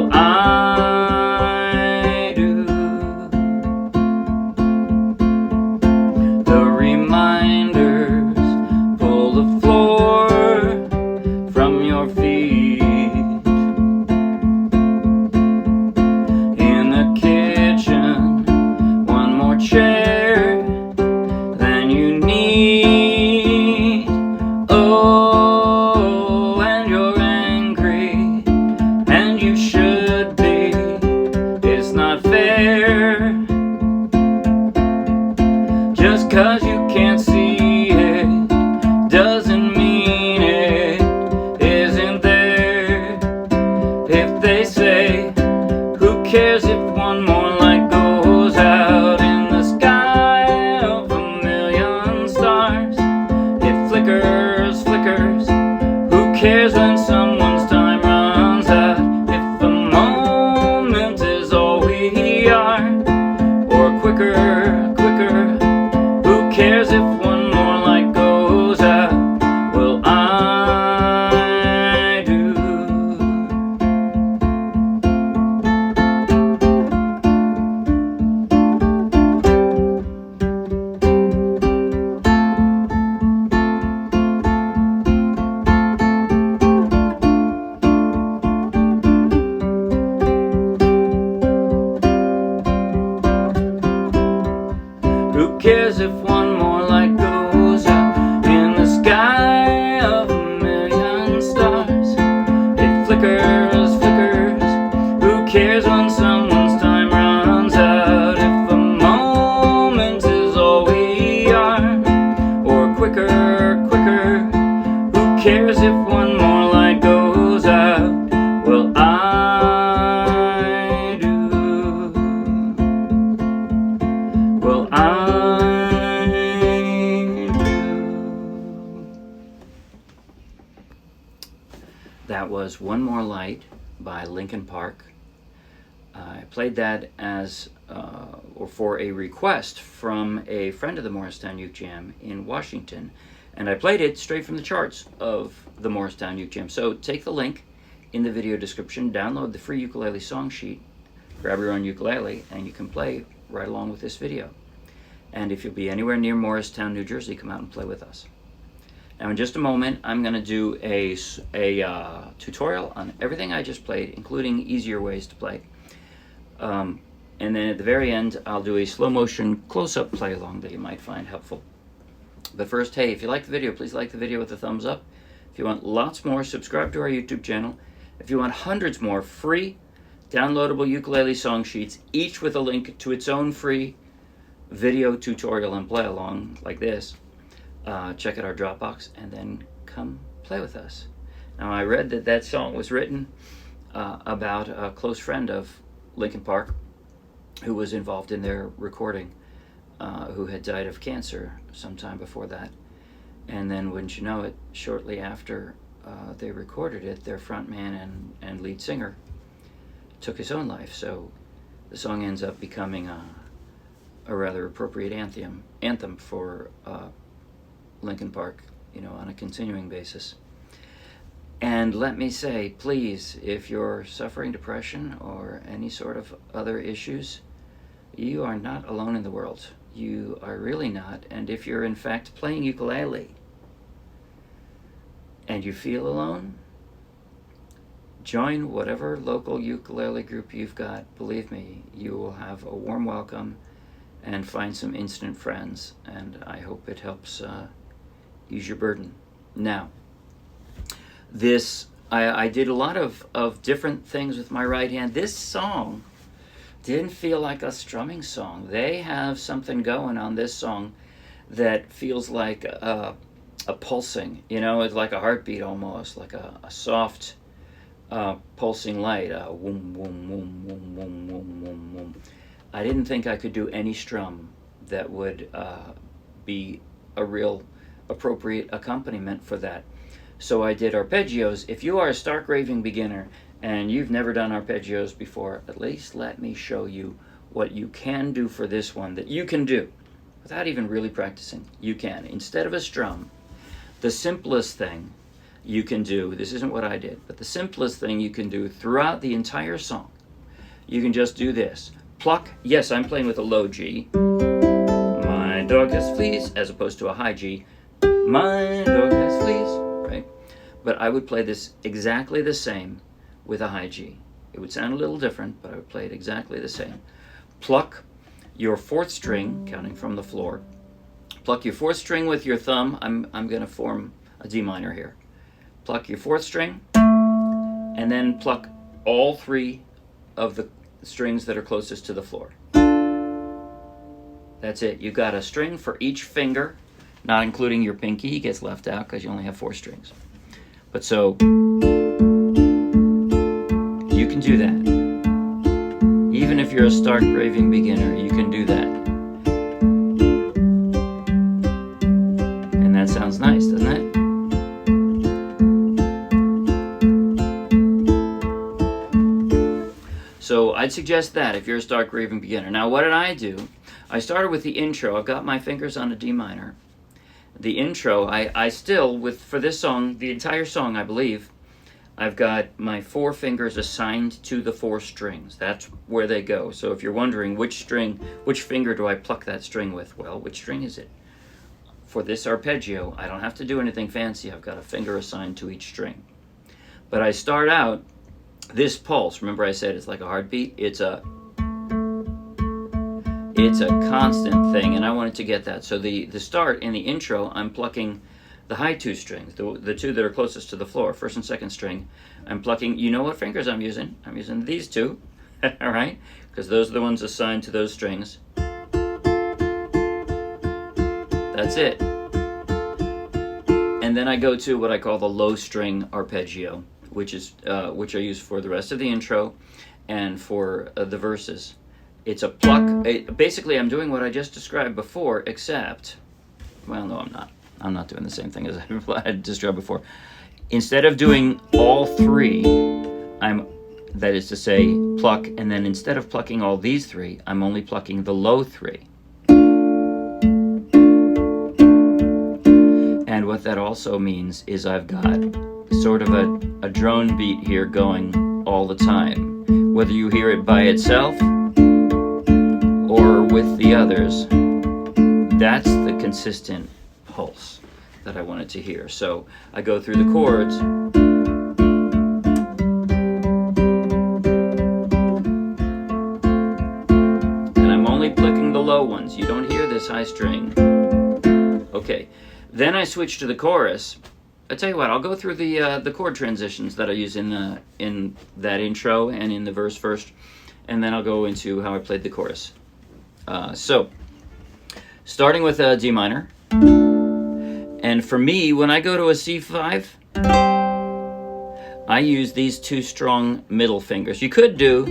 Well, I do. The reminders pull the floor from your feet. In the kitchen, one more chair than you need. Oh, and you're angry, and you should be. It's not fair. Just 'cause you can't see it doesn't mean it isn't there. If they say, who cares if one more light goes out in the sky of a million stars? It flickers, flickers. Who cares when someone's time runs out? If the moment is all we are, or quicker, quicker. Who cares if one more light goes out? Well, I do. Who cares if one more light goes out in the sky of a million stars? It flickers, flickers. Who cares when someone's time runs out? If a moment is all we are, or quicker, quicker. Who cares if one more light goes out? Well, I do. Well, I do. That was One More Light by Linkin Park. I played that as or for a request from a friend of the MorristownUkeJam in Washington, and I played it straight from the charts of the MorristownUkeJam. So take the link in the video description, download the free ukulele song sheet, grab your own ukulele, and you can play right along with this video. And if you'll be anywhere near Morristown, New Jersey, come out and play with us. Now, in just a moment, I'm going to do a tutorial on everything I just played, including easier ways to play. And then at the very end, I'll do a slow motion close-up play along that you might find helpful. But first, hey, if you like the video, please like the video with a thumbs up. If you want lots more, subscribe to our YouTube channel. If you want hundreds more free downloadable ukulele song sheets, each with a link to its own free video tutorial and play along like this, check out our Dropbox and then come play with us. Now, I read that that song was written about a close friend of Linkin Park who was involved in their recording, who had died of cancer sometime before that. And then, wouldn't you know it, shortly after they recorded it, their frontman and lead singer took his own life. So the song ends up becoming a rather appropriate anthem for Linkin Park, you know, on a continuing basis. And let me say, please, if you're suffering depression or any sort of other issues, you are not alone in the world. You are really not. And if you're in fact playing ukulele and you feel alone, join whatever local ukulele group you've got. Believe me, you will have a warm welcome and find some instant friends. And I hope it helps ease your burden. Now, I did a lot of different things with my right hand. This song didn't feel like a strumming song. They have something going on this song that feels like a pulsing, you know, it's like a heartbeat almost, like a soft pulsing light, woom, woom, woom, woom, woom, woom, woom, woom. I didn't think I could do any strum that would be a real appropriate accompaniment for that. So I did arpeggios. If you are a stark raving beginner and you've never done arpeggios before, at least let me show you what you can do for this one that you can do without even really practicing. You can. Instead of a strum, the simplest thing you can do, this isn't what I did, but the simplest thing you can do throughout the entire song, you can just do this. Pluck, yes, I'm playing with a low G. My dog has fleas, as opposed to a high G. My dog has fleas, right? But I would play this exactly the same with a high G. It would sound a little different, but I would play it exactly the same. Pluck your fourth string, counting from the floor. Pluck your fourth string with your thumb. I'm going to form a D minor here. Pluck your fourth string, and then pluck all three of the strings that are closest to the floor. That's it. You've got a string for each finger, not including your pinky. It gets left out because you only have 4 strings. But so, you can do that. Even if you're a stark raving beginner, you can do that. And that sounds nice, doesn't it? So I'd suggest that if you're a stark raving beginner. Now what did I do? I started with the intro. I've got my fingers on a D minor. The intro, I still, for this song, the entire song I believe, I've got my 4 fingers assigned to the 4 strings. That's where they go. So if you're wondering which finger do I pluck that string with? Well, which string is it? For this arpeggio, I don't have to do anything fancy. I've got a finger assigned to each string. But I start out, this pulse, remember I said it's like a heartbeat? It's a constant thing, and I wanted to get that. So the start in the intro, I'm plucking the high 2 strings, the 2 that are closest to the floor, first and second string. I'm plucking, you know what fingers I'm using? I'm using these 2, all right? Because those are the ones assigned to those strings. That's it. And then I go to what I call the low string arpeggio, which I use for the rest of the intro and for the verses. It's a pluck. Basically, I'm doing what I just described before, except, well, no, I'm not. I'm not doing the same thing as I described before. Instead of doing all 3, that is to say, pluck, and then instead of plucking all these 3, I'm only plucking the low 3. And what that also means is I've got sort of a drone beat here going all the time. Whether you hear it by itself or with the others, that's the consistent pulse that I wanted to hear. So I go through the chords. And I'm only plucking the low ones. You don't hear this high string. Okay. Then I switch to the chorus. I tell you what, I'll go through the chord transitions that I use in that intro and in the verse first, and then I'll go into how I played the chorus. So, starting with a D minor, and for me, when I go to a C5, I use these 2 strong middle fingers. You could do,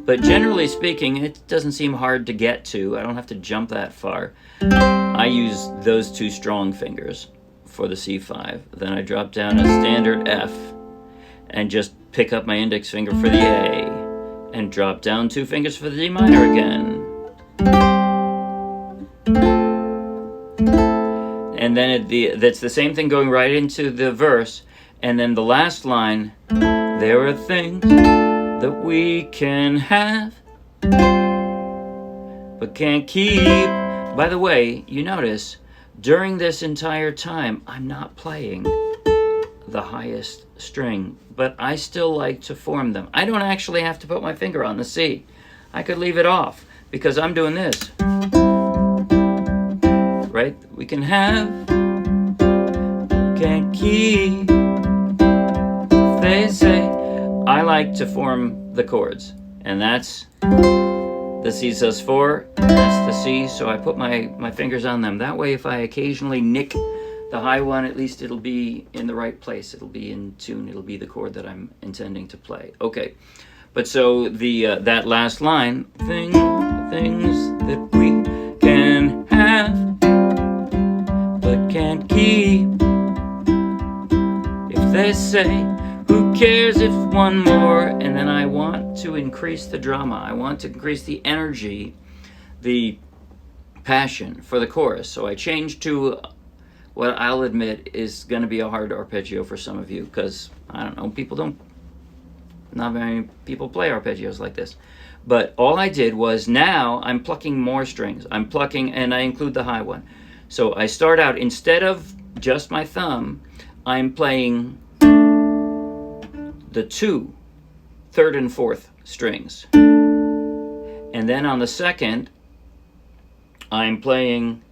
but generally speaking, it doesn't seem hard to get to. I don't have to jump that far. I use those 2 strong fingers for the C5. Then I drop down a standard F and just pick up my index finger for the A and drop down 2 fingers for the D minor again. And then that's the same thing going right into the verse. And then the last line, there are things that we can have but can't keep. By the way, you notice, during this entire time, I'm not playing the highest string, but I still like to form them. I don't actually have to put my finger on the C. I could leave it off, because I'm doing this. Right? We can have, can't keep. They say, I like to form the chords, and that's the C sus4, that's the C, so I put my fingers on them. That way, if I occasionally nick the high one, at least it'll be in the right place. It'll be in tune. It'll be the chord that I'm intending to play. Okay, but so that last line, things that we can have but can't keep. If they say, who cares if one more? And then I want to increase the drama. I want to increase the energy, the passion for the chorus. So I change to what I'll admit is going to be a hard arpeggio for some of you, because, I don't know, not very many people play arpeggios like this. But all I did was, now I'm plucking more strings. I'm plucking, and I include the high one. So I start out, instead of just my thumb, I'm playing the 2 third and fourth strings. And then on the second, I'm playing,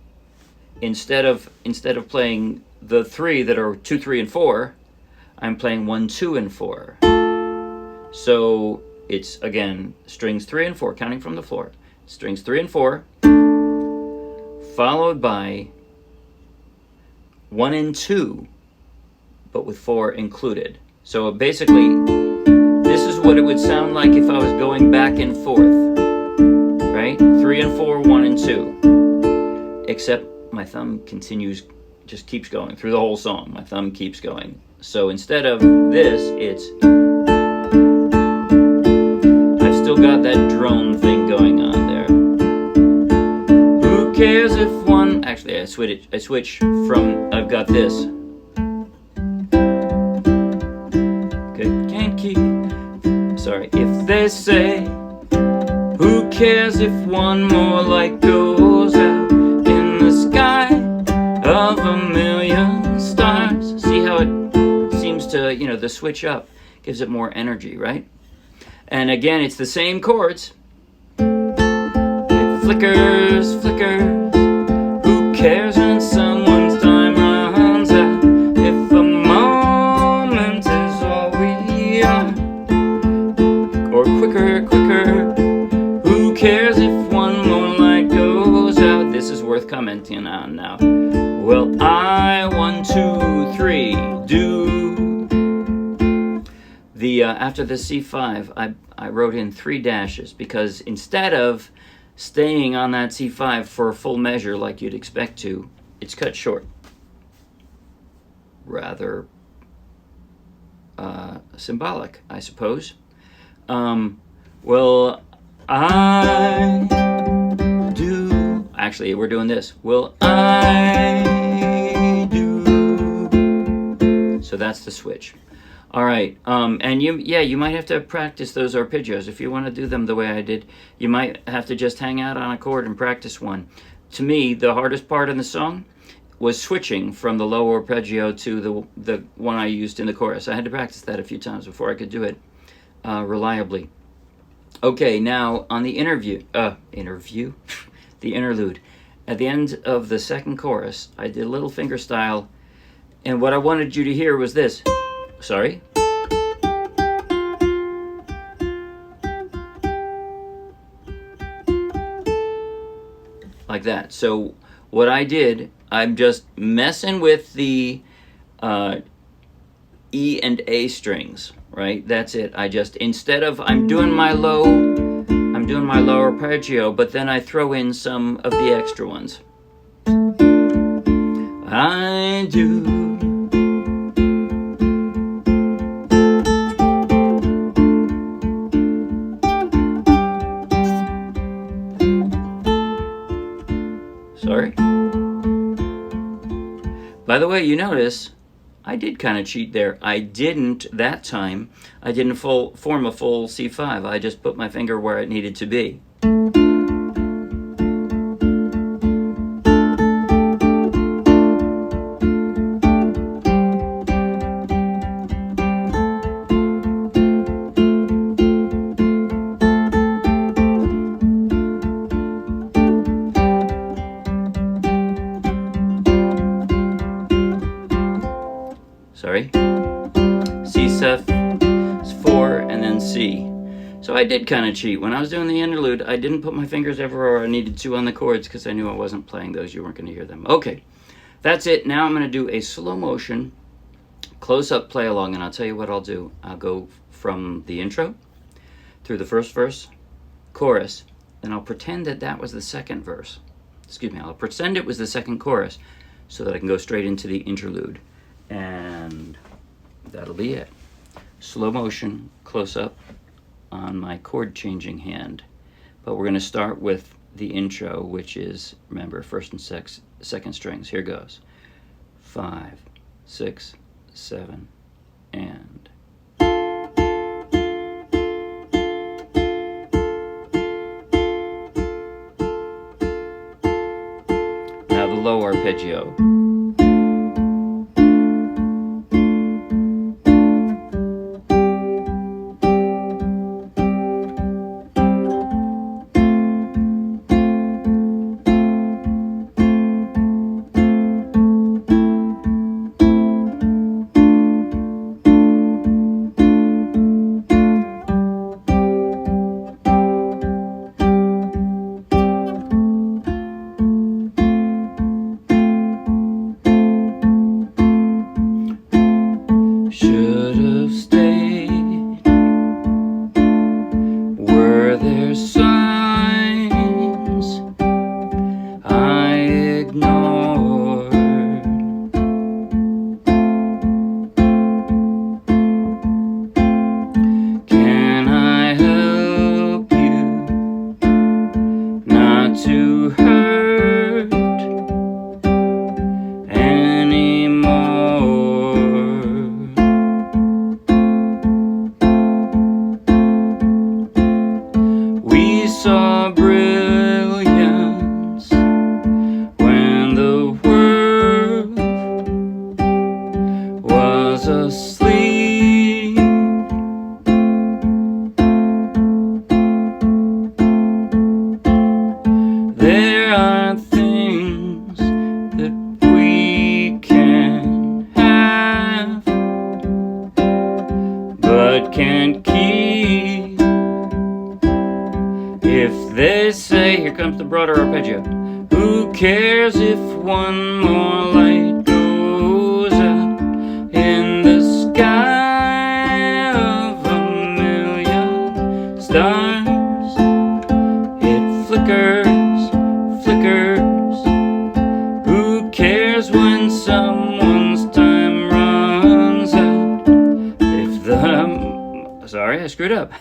instead of playing the 3 that are 2, 3, and 4, I'm playing 1, 2, and 4. So it's, again, strings 3 and 4, counting from the floor. Strings 3 and 4, followed by 1 and 2, but with 4 included. So basically, this is what it would sound like if I was going back and forth, right? 3 and 4, 1 and 2. Except my thumb just keeps going through the whole song. My thumb keeps going. So instead of this, it's, I've still got that drone thing going on there. Who cares if one, actually I switch from, I've got this. Okay, can't keep, sorry, if they say, who cares if one more light goes out in the sky of a million stars? See how it seems to, the switch up gives it more energy, right? And again, it's the same chords. It flickers, flickers. Who cares when someone's time runs out? If a moment is all we are, or quicker, quicker. Who cares if one more light goes out? This is worth commenting on now. Well, I 1, 2, 3 do. The after the C5, I wrote in 3 dashes, because instead of staying on that C5 for a full measure like you'd expect to, it's cut short. Rather symbolic, I suppose. Well, I do. Actually, we're doing this. Well, I do. So that's the switch. All right, and you might have to practice those arpeggios. If you want to do them the way I did, you might have to just hang out on a chord and practice one. To me, the hardest part in the song was switching from the low arpeggio to the one I used in the chorus. I had to practice that a few times before I could do it reliably. Okay, now on the the interlude. At the end of the second chorus, I did a little finger style, and what I wanted you to hear was this. Sorry. Like that. So what I did, I'm just messing with the E and A strings, right? That's it. I just, instead of, I'm doing my low arpeggio, but then I throw in some of the extra ones. I do. Sorry. By the way, you notice I did kind of cheat there. I didn't form a full C5. I just put my finger where it needed to be. Sorry. C4 and then C. So I did kind of cheat. When I was doing the interlude, I didn't put my fingers everywhere I needed to on the chords because I knew I wasn't playing those. You weren't going to hear them. Okay, that's it. Now I'm going to do a slow motion close-up play along, and I'll tell you what I'll do. I'll go from the intro through the first verse, chorus, then I'll pretend that was the second verse. Excuse me, I'll pretend it was the second chorus so that I can go straight into the interlude. And that'll be it. Slow motion, close up on my chord changing hand. But we're going to start with the intro, which is, remember, first and second strings. Here goes. 5, 6, 7, and. Now the low arpeggio. Should have stayed. Were there signs I ignored? Can I help you not to hurt anymore? We saw brilliance when the world was asleep. There are things that we can have but can't keep. If they say, here comes the broader arpeggio, who cares if one more light goes out in the sky of a million stars? It flickers, flickers. Who cares when someone's time runs out? If the... Sorry, I screwed up.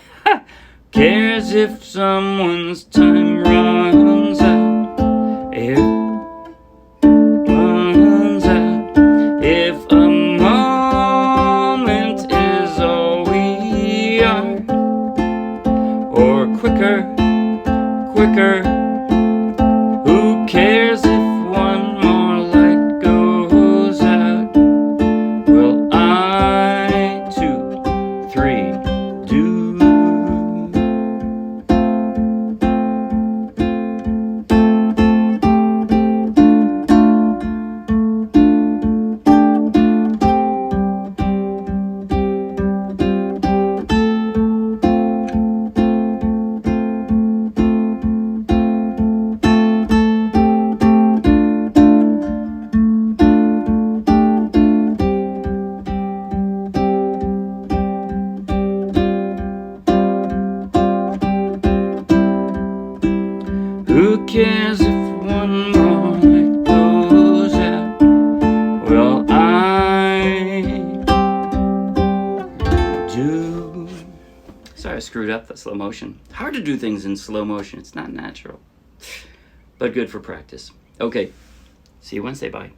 Cares if someone's time runs out? If runs out. If a moment is all we are, or quicker, quicker. Who cares if one more light goes out? Well, I, 2, 3, do. Who cares if one more light goes out? Well, I do. Sorry, I screwed up that slow motion. Hard to do things in slow motion. It's not natural, but good for practice. Okay, see you Wednesday. Bye.